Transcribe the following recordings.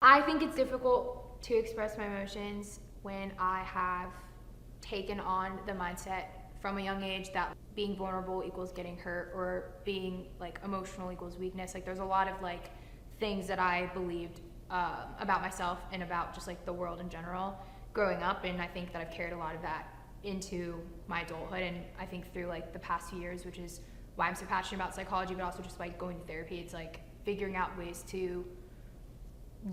I think it's difficult to express my emotions when I have taken on the mindset from a young age that being vulnerable equals getting hurt, or being like emotional equals weakness. Like there's a lot of like things that I believed about myself and about just like the world in general growing up, and I think that I've carried a lot of that into my adulthood. And I think through like the past few years, which is why I'm so passionate about psychology, but also just like going to therapy, it's like figuring out ways to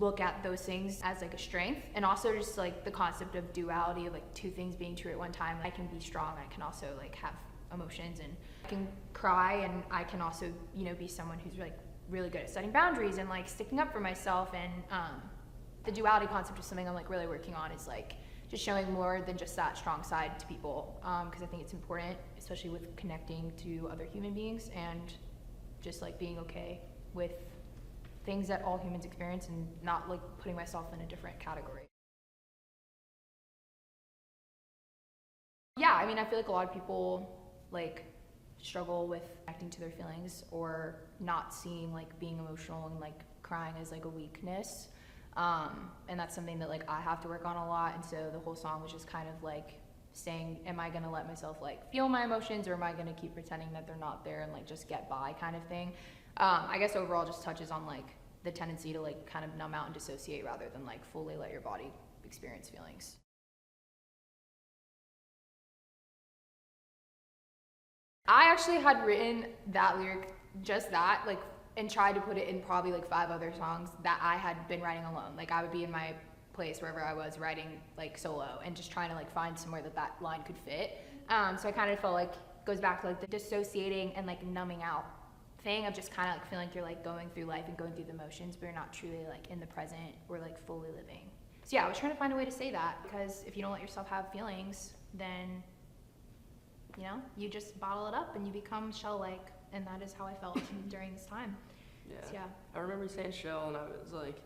look at those things as like a strength, and also just like the concept of duality of like two things being true at one time. I can be strong, I can also like have emotions, and I can cry, and I can also, you know, be someone who's like really good at setting boundaries and like sticking up for myself. And the duality concept is something I'm like really working on, is like just showing more than just that strong side to people, because I think it's important, especially with connecting to other human beings, and just like being okay with things that all humans experience and not like putting myself in a different category. Yeah, I mean, I feel like a lot of people like struggle with connecting to their feelings, or not seeing like being emotional and like crying as like a weakness. And that's something that like I have to work on a lot. And so the whole song was just kind of like saying, am I gonna let myself like feel my emotions, or am I gonna keep pretending that they're not there and like just get by kind of thing. I guess overall just touches on like the tendency to like kind of numb out and dissociate rather than like fully let your body experience feelings. I actually had written that lyric, just that, like, and tried to put it in probably like 5 other songs that I had been writing alone. Like I would be in my place wherever I was writing like solo, and just trying to like find somewhere that that line could fit. So I kind of felt like goes back to like the dissociating and like numbing out thing of just kind of like feeling like you're like going through life and going through the motions, but you're not truly like in the present or like fully living. So yeah, I was trying to find a way to say that, because if you don't let yourself have feelings, then you know, you just bottle it up and you become shell-like, and that is how I felt during this time. Yeah. So, yeah. I remember saying shell, and I was like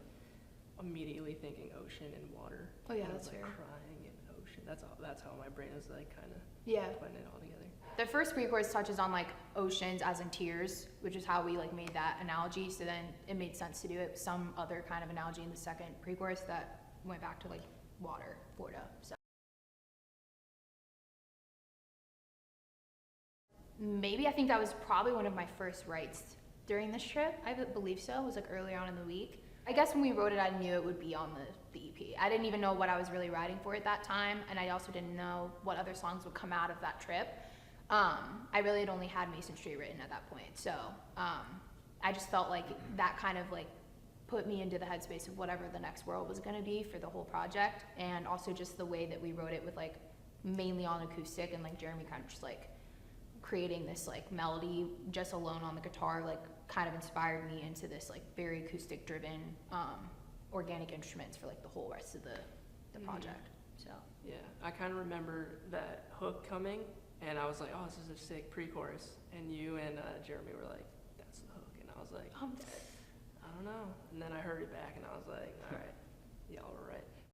immediately thinking ocean and water. Oh yeah, and that's I was, like, fair. crying in ocean. That's how my brain is like kind of Yeah. putting it all together. The first pre-chorus touches on like oceans as in tears, which is how we like made that analogy. So then it made sense to do it with some other kind of analogy in the second pre-chorus that went back to like water, Florida. So maybe I think that was probably one of my first writes during this trip. I believe so. It was like early on in the week. I guess when we wrote it, I knew it would be on the EP. I didn't even know what I was really writing for at that time, and I also didn't know what other songs would come out of that trip. I really had only had Mason Street written at that point, so I just felt like that kind of like put me into the headspace of whatever the next world was going to be for the whole project, and also just the way that we wrote it with like mainly on acoustic, and like Jeremy kind of just like creating this like melody just alone on the guitar, like kind of inspired me into this like very acoustic driven organic instruments for like the whole rest of the project. So yeah, I kind of remember that hook coming, and I was like, oh, this is a sick pre-chorus, and you and Jeremy were like, that's the hook, and I was like, I don't know, and then I heard it back, and I was like, all right, y'all were right.